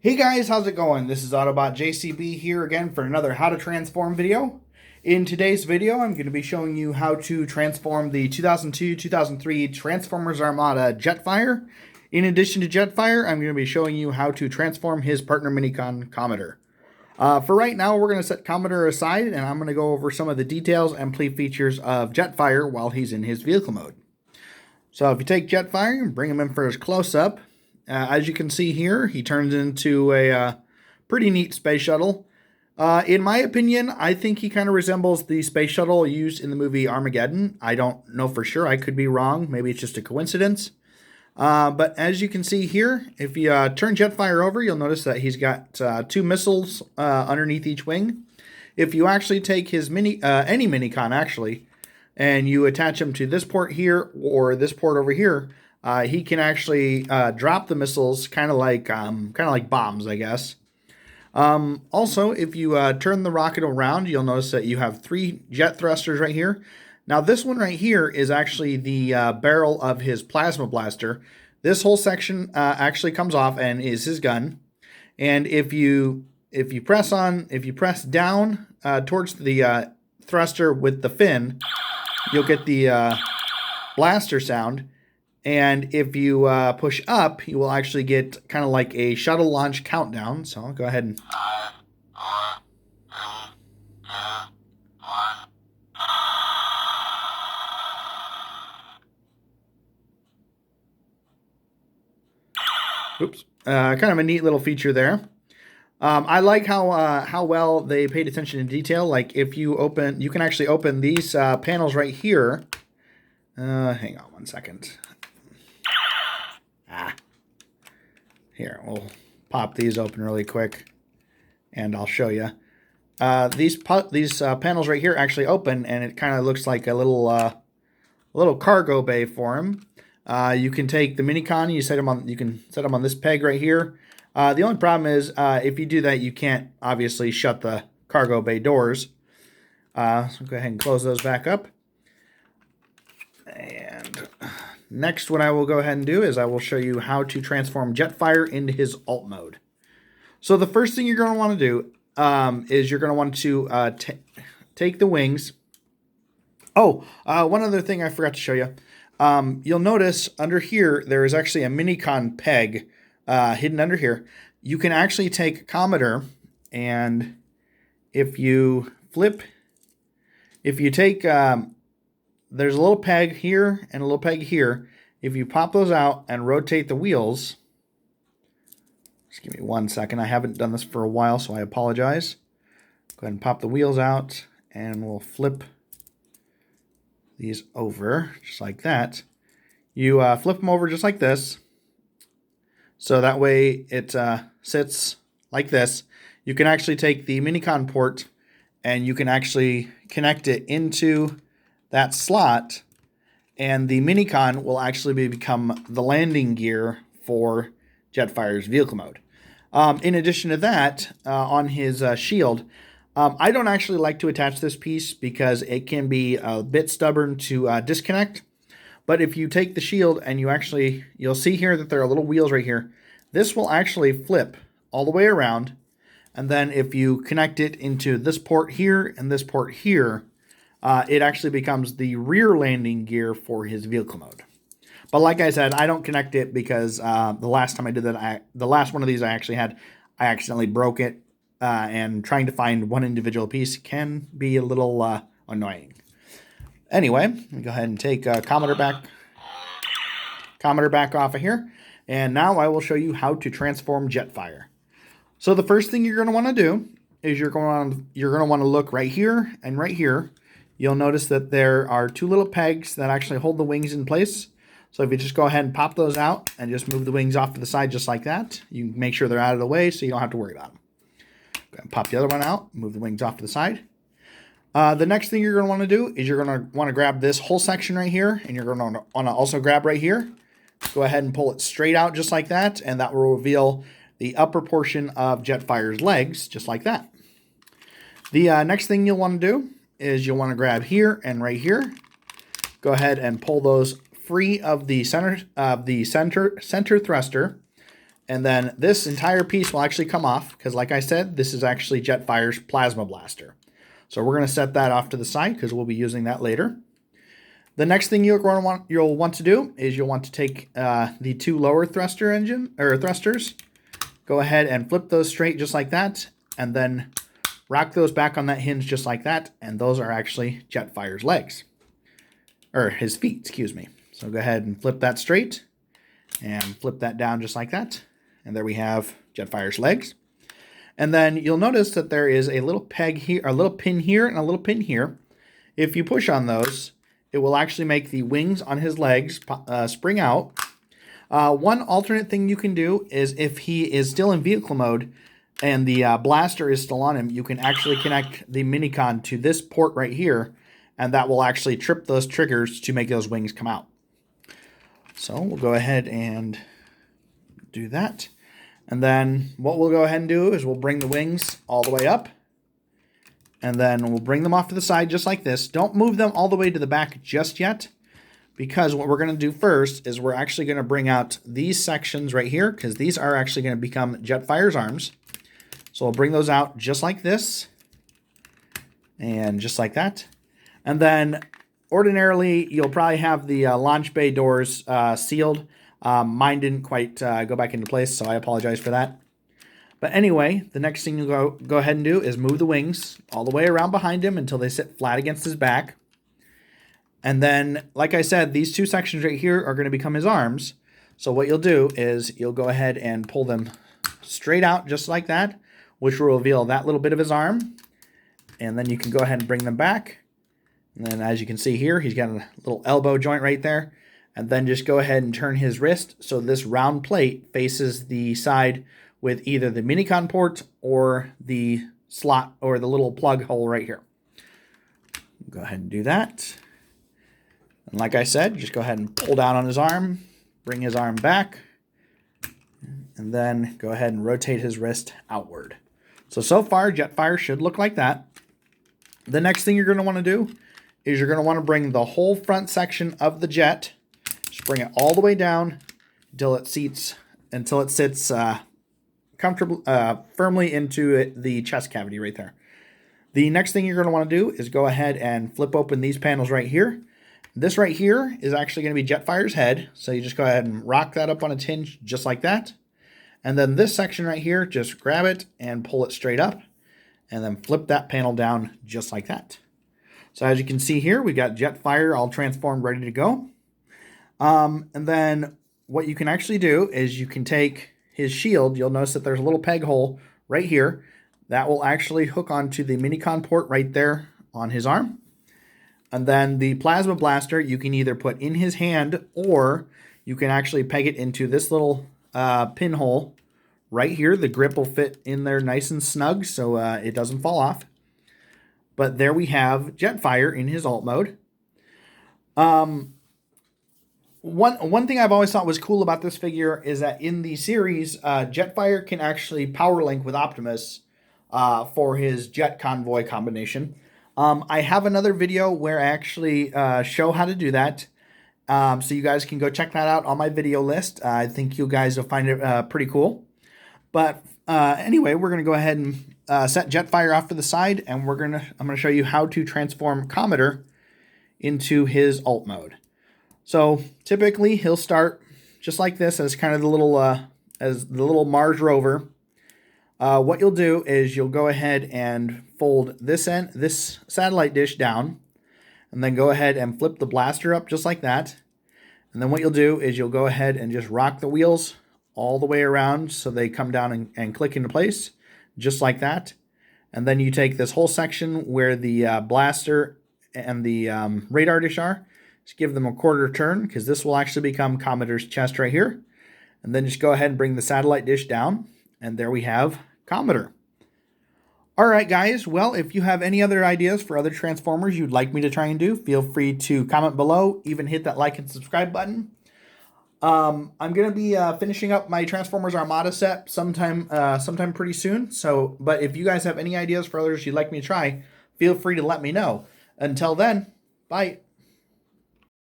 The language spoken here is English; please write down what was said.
Hey guys, how's it going? This is Autobot JCB here again for another How to Transform video. In today's video, I'm going to be showing you how to transform the 2002-2003 Transformers Armada Jetfire. In addition to Jetfire, I'm going to be showing you how to transform his partner Minicon Comettor. For right now, we're going to set Comettor aside, and I'm going to go over some of the details and play features of Jetfire while he's in his vehicle mode. So if you take Jetfire and bring him in for his close-up, as you can see here, he turns into a pretty neat space shuttle. In my opinion, I think he kind of resembles the space shuttle used in the movie Armageddon. I don't know for sure. I could be wrong. Maybe it's just a coincidence. But as you can see here, if you turn Jetfire over, you'll notice that he's got two missiles underneath each wing. If you actually take his any Minicon, actually, and you attach him to this port here or this port over here, he can actually drop the missiles, kind of like bombs, I guess. Also, if you turn the rocket around, you'll notice that you have three jet thrusters right here. Now, this one right here is actually the barrel of his plasma blaster. This whole section actually comes off and is his gun. And if you press down towards the thruster with the fin, you'll get the blaster sound. And if you push up, you will actually get kind of like a shuttle launch countdown. So I'll go ahead and... Oops. Kind of a neat little feature there. I like how well they paid attention to detail. Like if you can actually open these panels right here. Hang on one second. Here, we'll pop these open really quick, and I'll show you. These panels right here actually open, and it kind of looks like a little cargo bay for him. You can take the Minicon, you can set them on this peg right here. The only problem is if you do that, you can't obviously shut the cargo bay doors. So go ahead and close those back up. And next, what I will go ahead and do is I will show you how to transform Jetfire into his alt mode. So the first thing you're going to want to do is you're going to want to take the wings. Oh, one other thing I forgot to show you. You'll notice under here there is actually a Minicon peg hidden under here. You can actually take Comettor, and if you take... there's a little peg here and a little peg here. If you pop those out and rotate the wheels, just give me 1 second. I haven't done this for a while, so I apologize. Go ahead and pop the wheels out, and we'll flip these over just like that. You flip them over just like this, so that way it sits like this. You can actually take the Minicon port, and you can actually connect it into that slot, and the Minicon will actually become the landing gear for Jetfire's vehicle mode. In addition to that, on his shield, I don't actually like to attach this piece because it can be a bit stubborn to disconnect. But if you take the shield and you'll see here that there are little wheels right here. This will actually flip all the way around, and then if you connect it into this port here and this port here, it actually becomes the rear landing gear for his vehicle mode. But like I said, I don't connect it because the last time I did that, the last one of these I actually had, I accidentally broke it, and trying to find one individual piece can be a little annoying. Anyway, let me go ahead and take Comettor back off of here, and now I will show you how to transform Jetfire. So the first thing you're going to want to do is you're going to want to look right here and right here. You'll notice that there are two little pegs that actually hold the wings in place. So if you just go ahead and pop those out and just move the wings off to the side just like that, you can make sure they're out of the way so you don't have to worry about them. Go ahead and pop the other one out, move the wings off to the side. The next thing you're going to want to do is you're going to want to grab this whole section right here, and you're going to want to also grab right here. Go ahead and pull it straight out just like that, and that will reveal the upper portion of Jetfire's legs just like that. The next thing you'll want to do is you'll want to grab here and right here. Go ahead and pull those free of the center thruster, And then this entire piece will actually come off because, like I said, this is actually Jetfire's plasma blaster. So we're going to set that off to the side because we'll be using that later. The next thing you'll want to do is you'll want to take the two lower thrusters. Go ahead and flip those straight just like that, and then rock those back on that hinge just like that. And those are actually Jetfire's legs, or his feet, excuse me. So go ahead and flip that straight and flip that down just like that. And there we have Jetfire's legs. And then you'll notice that there is a little peg here, a little pin here, and a little pin here. If you push on those, it will actually make the wings on his legs spring out. One alternate thing you can do is if he is still in vehicle mode and the blaster is still on him, you can actually connect the Minicon to this port right here, and that will actually trip those triggers to make those wings come out. So we'll go ahead and do that. And then what we'll go ahead and do is we'll bring the wings all the way up. And then we'll bring them off to the side just like this. Don't move them all the way to the back just yet, because what we're going to do first is we're actually going to bring out these sections right here, because these are actually going to become Jetfire's arms. So we'll bring those out just like this and just like that. And then ordinarily you'll probably have the launch bay doors sealed. Mine didn't quite go back into place, so I apologize for that. But anyway, the next thing you'll go ahead and do is move the wings all the way around behind him until they sit flat against his back. And then, like I said, these two sections right here are going to become his arms. So what you'll do is you'll go ahead and pull them straight out just like that, which will reveal that little bit of his arm. And then you can go ahead and bring them back. And then as you can see here, he's got a little elbow joint right there. And then just go ahead and turn his wrist so this round plate faces the side with either the Minicon port or the slot or the little plug hole right here. Go ahead and do that. And like I said, just go ahead and pull down on his arm, bring his arm back, and then go ahead and rotate his wrist outward. So far, Jetfire should look like that. The next thing you're going to want to do is you're going to want to bring the whole front section of the jet, just bring it all the way down until it sits comfortably, firmly into the chest cavity right there. The next thing you're going to want to do is go ahead and flip open these panels right here. This right here is actually going to be Jetfire's head, so you just go ahead and rock that up on its hinge just like that. And then this section right here, just grab it and pull it straight up, and then flip that panel down just like that. So as you can see here, we got Jetfire all transformed, ready to go. And then what you can actually do is you can take his shield. You'll notice that there's a little peg hole right here that will actually hook onto the Minicon port right there on his arm. And then the plasma blaster you can either put in his hand, or you can actually peg it into this little pinhole right here. The grip will fit in there nice and snug, so it doesn't fall off. But there we have Jetfire in his alt mode. One thing I've always thought was cool about this figure is that in the series, Jetfire can actually power link with Optimus for his jet convoy combination. I have another video where I actually show how to do that. So you guys can go check that out on my video list. I think you guys will find it pretty cool. But anyway, we're going to go ahead and set Jetfire off to the side, and I'm going to show you how to transform Comettor into his alt mode. So typically he'll start just like this as kind of the little Mars rover. What you'll do is you'll go ahead and fold this satellite dish down, and then go ahead and flip the blaster up just like that. And then what you'll do is you'll go ahead and just rock the wheels all the way around so they come down and click into place just like that. And then you take this whole section where the blaster and the radar dish are, just give them a quarter turn, because this will actually become Comettor's chest right here. And then just go ahead and bring the satellite dish down, and there we have Comettor. Alright guys, well, if you have any other ideas for other Transformers you'd like me to try and do, feel free to comment below, even hit that like and subscribe button. I'm going to be finishing up my Transformers Armada set sometime pretty soon. But if you guys have any ideas for others you'd like me to try, feel free to let me know. Until then, bye.